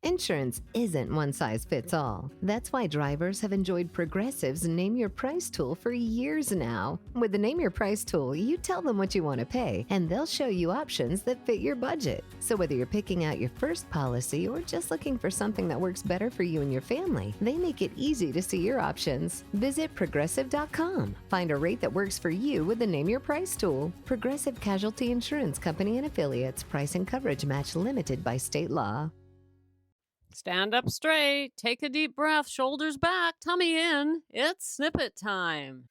Insurance isn't one size fits all. That's why drivers have enjoyed Progressive's Name Your Price tool for years now. With the Name Your Price tool, you tell them what you want to pay, and they'll show you options that fit your budget. So whether you're picking out your first policy or just looking for something that works better for you and your family, they make it easy to see your options. Visit Progressive.com. Find a rate that works for you with the Name Your Price tool. Progressive Casualty Insurance Company and Affiliates. Price and coverage match limited by state law. Stand up straight, take a deep breath, shoulders back, tummy in. It's snippet time.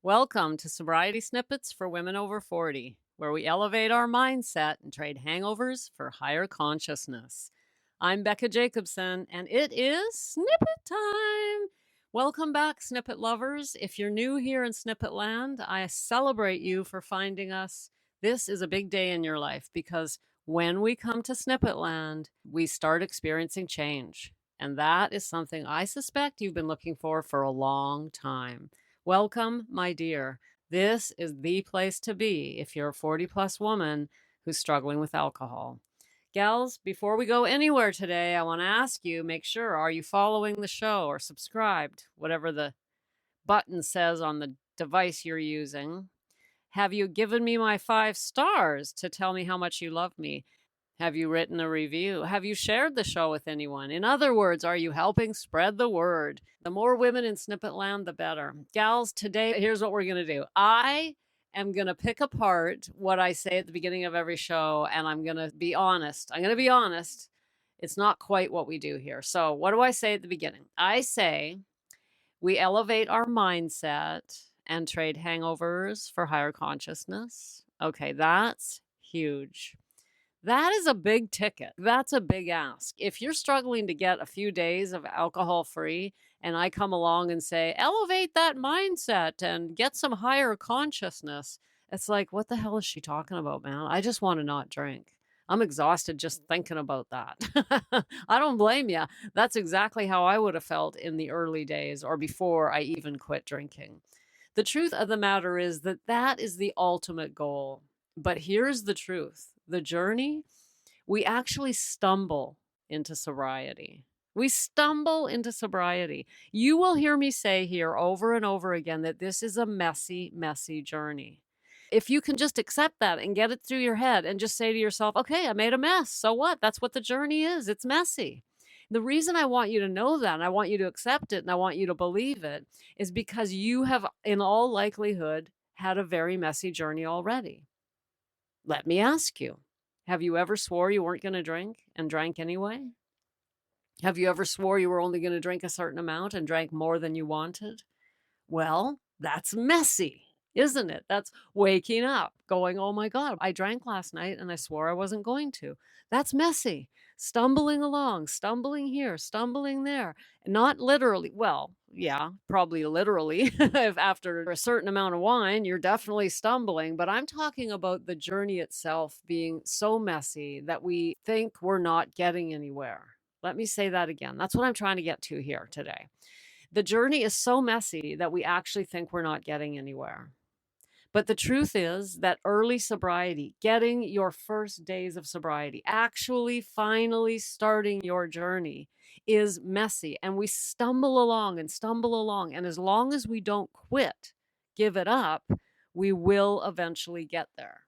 Welcome to Sobriety Snippets for Women Over 40, where we elevate our mindset and trade hangovers for higher consciousness. I'm Becca Jacobson, and it is snippet time. Welcome back, snippet lovers. If you're new here in Snippet Land, I celebrate you for finding us. This is a big day in your life because when we come to Snippet Land, we start experiencing change. And that is something I suspect you've been looking for a long time. Welcome, my dear. This is the place to be if you're a 40-plus woman who's struggling with alcohol. Gals, before we go anywhere today, I want to ask you, make sure, are you following the show or subscribed, whatever the button says on the device you're using? Have you given me my 5 stars to tell me how much you love me? Have you written a review? Have you shared the show with anyone? In other words, are you helping spread the word? The more women in Snippet Land, the better. Gals, today, here's what we're going to do. I am going to pick apart what I say at the beginning of every show, and I'm going to be honest. It's not quite what we do here. So what do I say at the beginning? I say we elevate our mindset and trade hangovers for higher consciousness. Okay, that's huge. That is a big ticket. That's a big ask. If you're struggling to get a few days of alcohol free and I come along and say, elevate that mindset and get some higher consciousness, it's like, what the hell is she talking about, man? I just want to not drink. I'm exhausted just thinking about that. I don't blame you. That's exactly how I would have felt in the early days or before I even quit drinking. The truth of the matter is that that is the ultimate goal. But here's the truth. The journey, we actually stumble into sobriety. We stumble into sobriety. You will hear me say here over and over again that this is a messy, messy journey. If you can just accept that and get it through your head and just say to yourself, okay, I made a mess. So what? That's what the journey is. It's messy. The reason I want you to know that, and I want you to accept it, and I want you to believe it, is because you have, in all likelihood, had a very messy journey already. Let me ask you, have you ever swore you weren't going to drink and drank anyway? Have you ever swore you were only going to drink a certain amount and drank more than you wanted? Well, that's messy, isn't it? That's waking up, going, oh my God, I drank last night and I swore I wasn't going to. That's messy. Stumbling along, stumbling here, stumbling there. Not literally. Well, yeah, probably literally. If after a certain amount of wine, you're definitely stumbling. But I'm talking about the journey itself being so messy that we think we're not getting anywhere. Let me say that again. That's what I'm trying to get to here today. The journey is so messy that we actually think we're not getting anywhere. But the truth is that early sobriety, getting your first days of sobriety, actually finally starting your journey is messy. And we stumble along and stumble along. And as long as we don't quit, give it up, we will eventually get there.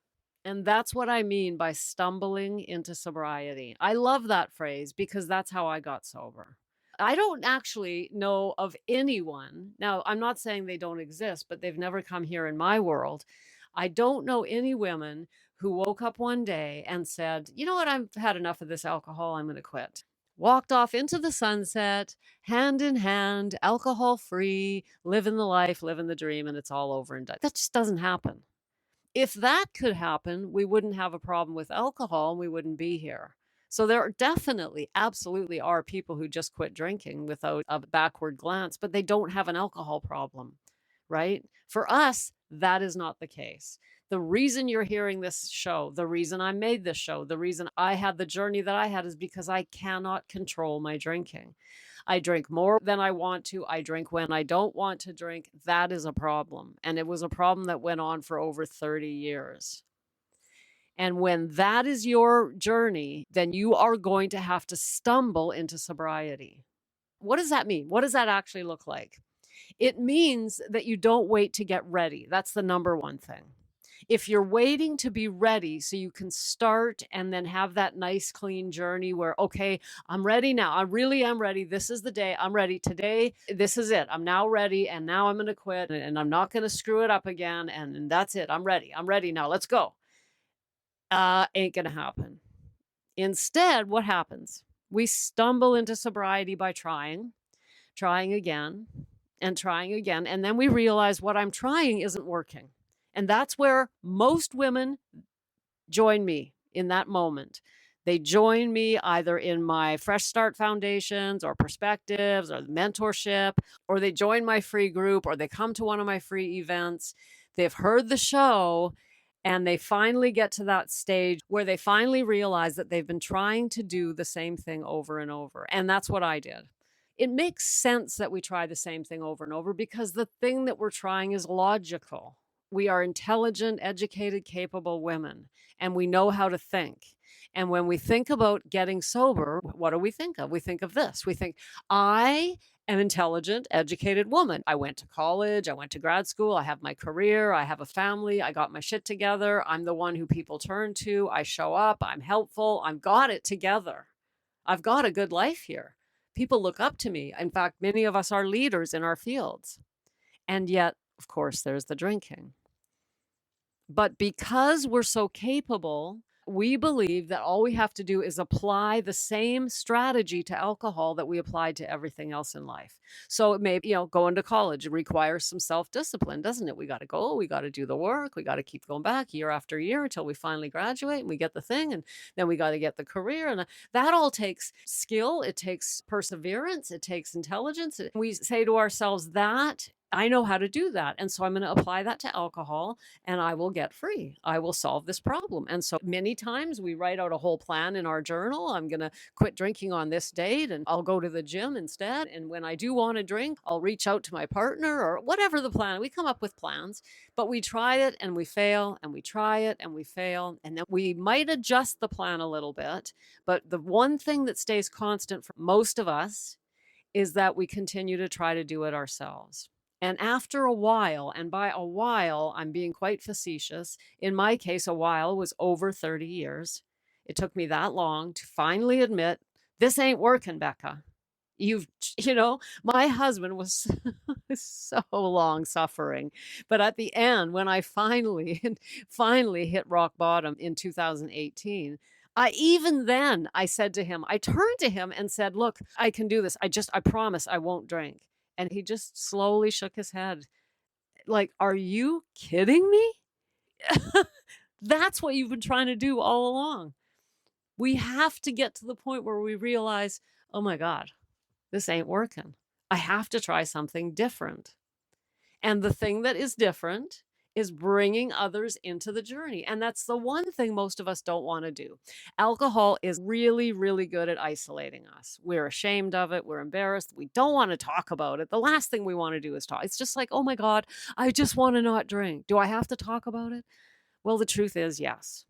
And that's what I mean by stumbling into sobriety. I love that phrase because that's how I got sober. I don't actually know of anyone. Now, I'm not saying they don't exist, but they've never come here in my world. I don't know any women who woke up one day and said, you know what, I've had enough of this alcohol, I'm going to quit. Walked off into the sunset, hand in hand, alcohol free, living the life, living the dream, and it's all over and done. That just doesn't happen. If that could happen, we wouldn't have a problem with alcohol and we wouldn't be here. So there definitely, absolutely are people who just quit drinking without a backward glance, but they don't have an alcohol problem, right? For us, that is not the case. The reason you're hearing this show, the reason I made this show, the reason I had the journey that I had is because I cannot control my drinking. I drink more than I want to. I drink when I don't want to drink. That is a problem. And it was a problem that went on for over 30 years. And when that is your journey, then you are going to have to stumble into sobriety. What does that mean? What does that actually look like? It means that you don't wait to get ready. That's the number one thing. If you're waiting to be ready so you can start and then have that nice clean journey where, okay, I'm ready now. I really am ready. This is the day. I'm ready today. This is it. I'm now ready. And now I'm going to quit and I'm not going to screw it up again. And that's it. I'm ready. I'm ready now. Let's go. Ain't going to happen. Instead, what happens? We stumble into sobriety by trying again, and trying again. And then we realize what I'm trying isn't working. And that's where most women join me in that moment. They join me either in my Fresh Start Foundations or Perspectives or mentorship, or they join my free group, or they come to one of my free events. They've heard the show and they finally get to that stage where they finally realize that they've been trying to do the same thing over and over. And that's what I did. It makes sense that we try the same thing over and over because the thing that we're trying is logical. We are intelligent, educated, capable women, and we know how to think. And when we think about getting sober, what do we think of? We think of this. We think, I am an intelligent, educated woman. I went to college, I went to grad school, I have my career, I have a family, I got my shit together. I'm the one who people turn to. I show up, I'm helpful, I've got it together. I've got a good life here. People look up to me. In fact, many of us are leaders in our fields. And yet, of course, there's the drinking. But because we're so capable, we believe that all we have to do is apply the same strategy to alcohol that we applied to everything else in life. So it may, going to college requires some self-discipline, doesn't it? We got to go, we got to do the work, we got to keep going back year after year until we finally graduate and we get the thing. And then we got to get the career. And that all takes skill. It takes perseverance. It takes intelligence. We say to ourselves that I know how to do that. And so I'm going to apply that to alcohol and I will get free. I will solve this problem. And so many times we write out a whole plan in our journal. I'm going to quit drinking on this date and I'll go to the gym instead. And when I do want to drink, I'll reach out to my partner or whatever the plan. We come up with plans, but we try it and we fail and we try it and we fail. And then we might adjust the plan a little bit. But the one thing that stays constant for most of us is that we continue to try to do it ourselves. And after a while, and by a while, I'm being quite facetious. In my case, a while was over 30 years. It took me that long to finally admit, this ain't working, Becca. My husband was so long suffering. But at the end, when I finally hit rock bottom in 2018, I said to him, I turned to him and said, look, I can do this. I promise I won't drink. And he just slowly shook his head. Like, are you kidding me? That's what you've been trying to do all along. We have to get to the point where we realize, oh my God, this ain't working. I have to try something different. And the thing that is different is bringing others into the journey. And that's the one thing most of us don't want to do. Alcohol is really, really good at isolating us. We're ashamed of it. We're embarrassed. We don't want to talk about it. The last thing we want to do is talk. It's just like, oh my God, I just want to not drink. Do I have to talk about it? Well, the truth is, yes.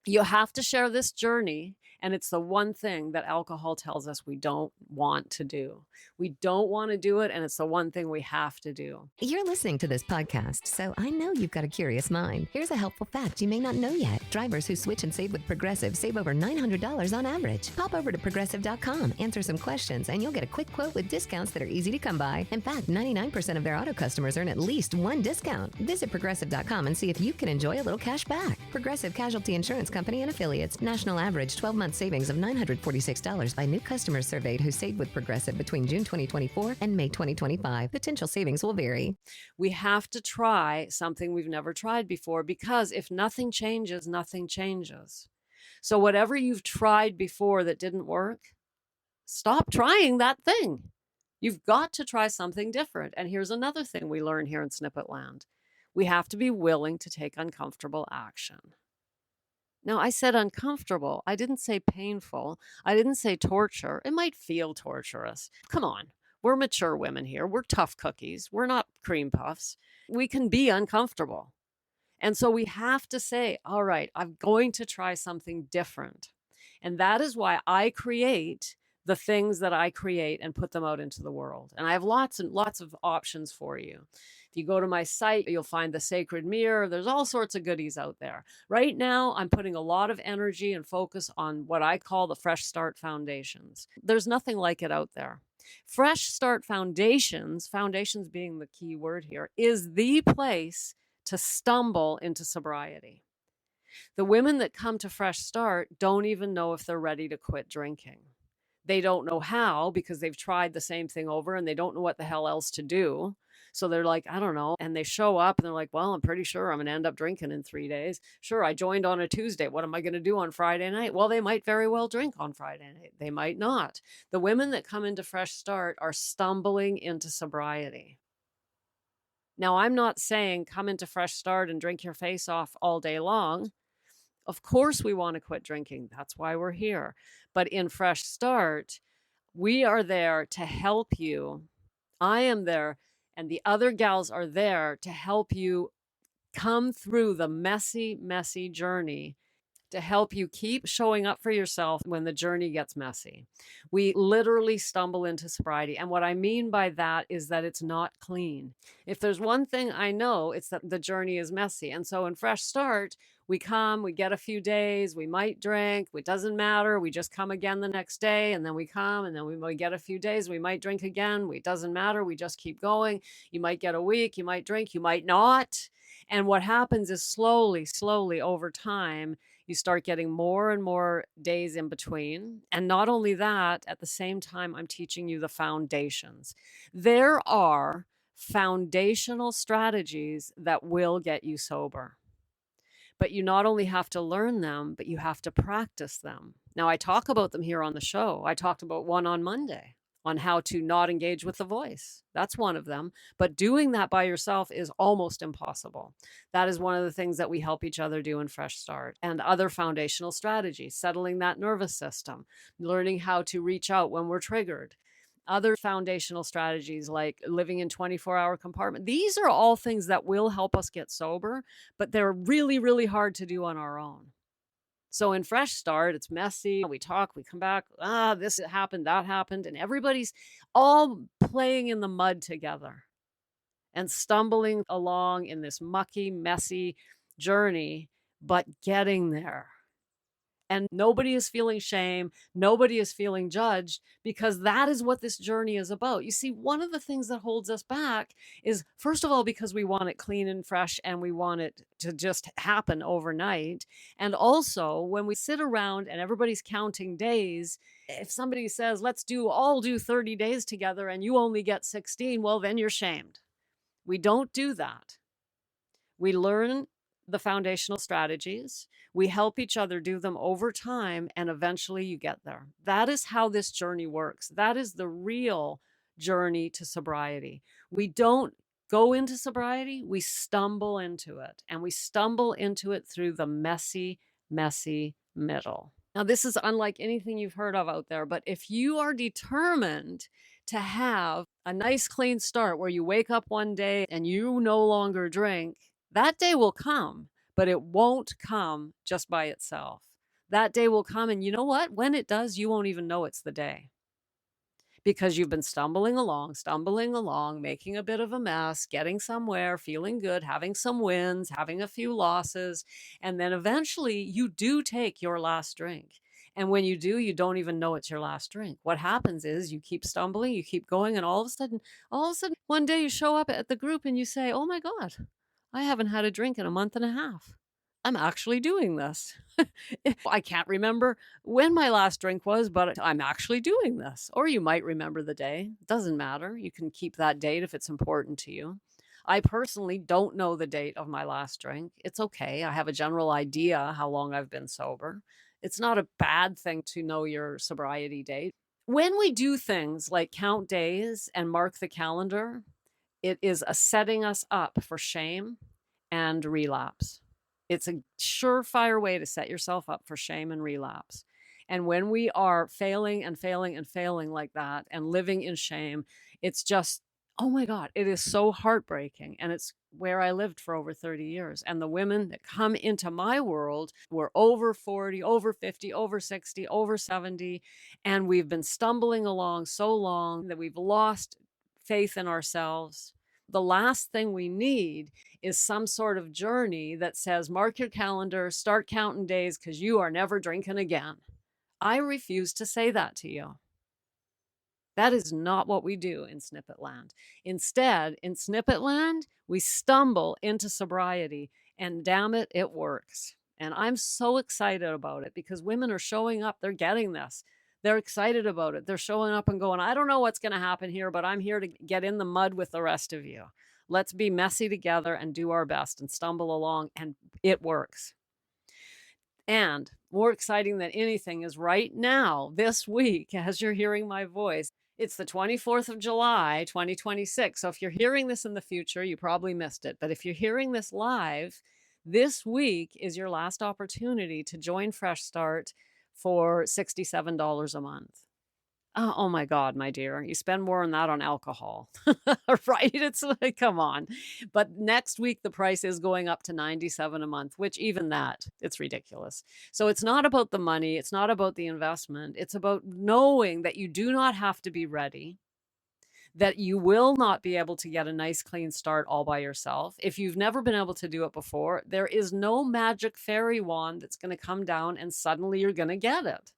You have to share this journey. And it's the one thing that alcohol tells us we don't want to do. We don't want to do it. And it's the one thing we have to do. You're listening to this podcast, so I know you've got a curious mind. Here's a helpful fact you may not know yet. Drivers who switch and save with Progressive save over $900 on average. Pop over to Progressive.com, answer some questions, and you'll get a quick quote with discounts that are easy to come by. In fact, 99% of their auto customers earn at least one discount. Visit Progressive.com and see if you can enjoy a little cash back. Progressive Casualty Insurance Company and Affiliates. National average 12-month savings of $946 by new customers surveyed who saved with Progressive between June 2024 and May 2025. Potential savings will vary. We have to try something we've never tried before because if nothing changes, nothing changes. So whatever you've tried before that didn't work, stop trying that thing. You've got to try something different. And here's another thing we learn here in Snippet Land. We have to be willing to take uncomfortable action. Now, I said uncomfortable. I didn't say painful. I didn't say torture. It might feel torturous. Come on. We're mature women here. We're tough cookies. We're not cream puffs. We can be uncomfortable. And so we have to say, all right, I'm going to try something different. And that is why I create the things that I create and put them out into the world. And I have lots and lots of options for you. If you go to my site, you'll find the sacred mirror. There's all sorts of goodies out there. Right now, I'm putting a lot of energy and focus on what I call the Fresh Start Foundations. There's nothing like it out there. Fresh Start Foundations, foundations being the key word here, is the place to stumble into sobriety. The women that come to Fresh Start don't even know if they're ready to quit drinking. They don't know how because they've tried the same thing over and they don't know what the hell else to do. So they're like, I don't know. And they show up and they're like, well, I'm pretty sure I'm going to end up drinking in 3 days. Sure, I joined on a Tuesday. What am I going to do on Friday night? Well, they might very well drink on Friday night. They might not. The women that come into Fresh Start are stumbling into sobriety. Now, I'm not saying come into Fresh Start and drink your face off all day long. Of course, we want to quit drinking. That's why we're here. But in Fresh Start, we are there to help you. I am there, and the other gals are there to help you come through the messy, messy journey, to help you keep showing up for yourself when the journey gets messy. We literally stumble into sobriety. And what I mean by that is that it's not clean. If there's one thing I know, it's that the journey is messy. And so in Fresh Start, we come, we get a few days, we might drink, it doesn't matter. We just come again the next day, and then we come, and then we get a few days, we might drink again. It doesn't matter. We just keep going. You might get a week, you might drink, you might not. And what happens is slowly, slowly over time, you start getting more and more days in between. And not only that, at the same time, I'm teaching you the foundations. There are foundational strategies that will get you sober. But you not only have to learn them, but you have to practice them. Now, I talk about them here on the show. I talked about one on Monday on how to not engage with the voice. That's one of them. But doing that by yourself is almost impossible. That is one of the things that we help each other do in Fresh Start. And other foundational strategies, settling that nervous system, learning how to reach out when we're triggered. Other foundational strategies like living in 24-hour compartment. These are all things that will help us get sober, but they're really, really hard to do on our own. So in Fresh Start, it's messy. We talk, we come back. This happened, that happened. And everybody's all playing in the mud together and stumbling along in this mucky, messy journey, but getting there. And nobody is feeling shame. Nobody is feeling judged because that is what this journey is about. You see, one of the things that holds us back is, first of all, because we want it clean and fresh and we want it to just happen overnight. And also, when we sit around and everybody's counting days, if somebody says, let's all do 30 days together and you only get 16, well, then you're shamed. We don't do that. We learn the foundational strategies. We help each other do them over time, and eventually you get there. That is how this journey works. That is the real journey to sobriety. We don't go into sobriety, we stumble into it, and we stumble into it through the messy, messy middle. Now, this is unlike anything you've heard of out there, but if you are determined to have a nice, clean start where you wake up one day and you no longer drink, that day will come, but it won't come just by itself. That day will come, and you know what? When it does, you won't even know it's the day because you've been stumbling along, making a bit of a mess, getting somewhere, feeling good, having some wins, having a few losses, and then eventually you do take your last drink. And when you do, you don't even know it's your last drink. What happens is you keep stumbling, you keep going, and all of a sudden, one day you show up at the group and you say, oh my God, I haven't had a drink in a month and a half. I'm actually doing this. I can't remember when my last drink was, but I'm actually doing this. Or you might remember the day. It doesn't matter. You can keep that date if it's important to you. I personally don't know the date of my last drink. It's okay. I have a general idea how long I've been sober. It's not a bad thing to know your sobriety date. When we do things like count days and mark the calendar, it is setting us up for shame and relapse. It's a surefire way to set yourself up for shame and relapse. And when we are failing and failing and failing like that and living in shame, it's just, oh my God, it is so heartbreaking. And it's where I lived for over 30 years. And the women that come into my world were over 40, over 50, over 60, over 70. And we've been stumbling along so long that we've lost faith in ourselves. The last thing we need is some sort of journey that says, mark your calendar, start counting days because you are never drinking again. I refuse to say that to you. That is not what we do in Snippet Land. Instead, in Snippet Land, we stumble into sobriety, and damn it, it works. And I'm so excited about it because women are showing up. They're getting this. They're excited about it. They're showing up and going, I don't know what's going to happen here, but I'm here to get in the mud with the rest of you. Let's be messy together and do our best and stumble along, and it works. And more exciting than anything is right now, this week, as you're hearing my voice, it's the 24th of July, 2026. So if you're hearing this in the future, you probably missed it. But if you're hearing this live, this week is your last opportunity to join Fresh Start for $67 a month. Oh my God, my dear, you spend more on that on alcohol, right? It's like, come on. But next week, the price is going up to $97 a month, which even that, it's ridiculous. So it's not about the money. It's not about the investment. It's about knowing that you do not have to be ready, that you will not be able to get a nice, clean start all by yourself. If you've never been able to do it before, there is no magic fairy wand that's going to come down and suddenly you're going to get it.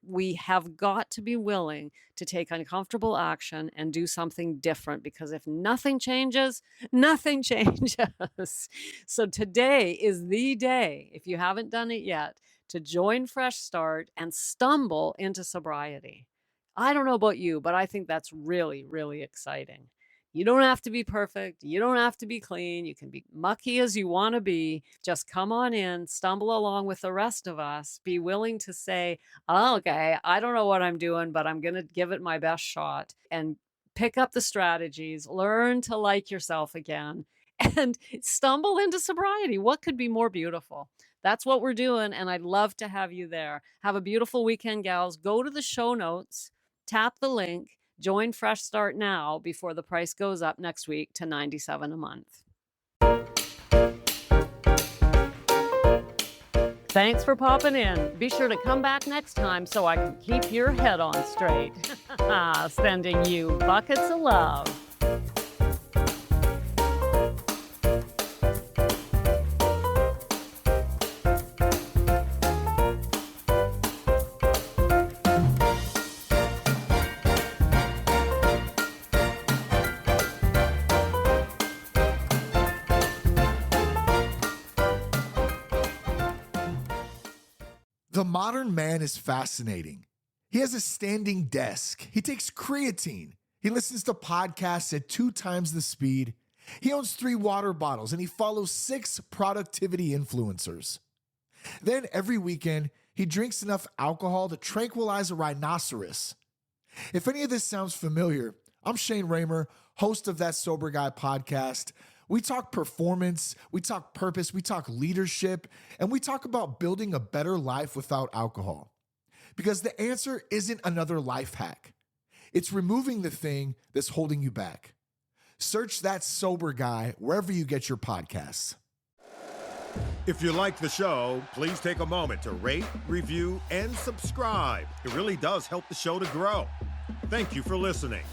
We have got to be willing to take uncomfortable action and do something different, because if nothing changes, nothing changes. So today is the day, if you haven't done it yet, to join Fresh Start and stumble into sobriety. I don't know about you, but I think that's really, really exciting. You don't have to be perfect. You don't have to be clean. You can be mucky as you want to be. Just come on in, stumble along with the rest of us. Be willing to say, oh, okay, I don't know what I'm doing, but I'm going to give it my best shot, and pick up the strategies, learn to like yourself again, and stumble into sobriety. What could be more beautiful? That's what we're doing, and I'd love to have you there. Have a beautiful weekend, gals. Go to the show notes, tap the link, join Fresh Start now before the price goes up next week to $97 a month. Thanks for popping in. Be sure to come back next time so I can keep your head on straight. Sending you buckets of love. The modern man is fascinating. He has a standing desk. He takes creatine. He listens to podcasts at 2 times the speed. He owns 3 water bottles, and he follows 6 productivity influencers. Then every weekend, he drinks enough alcohol to tranquilize a rhinoceros. If any of this sounds familiar, I'm Shane Raymer, host of That Sober Guy podcast. We talk performance, we talk purpose, we talk leadership, and we talk about building a better life without alcohol. Because the answer isn't another life hack. It's removing the thing that's holding you back. Search That Sober Guy wherever you get your podcasts. If you like the show, please take a moment to rate, review, and subscribe. It really does help the show to grow. Thank you for listening.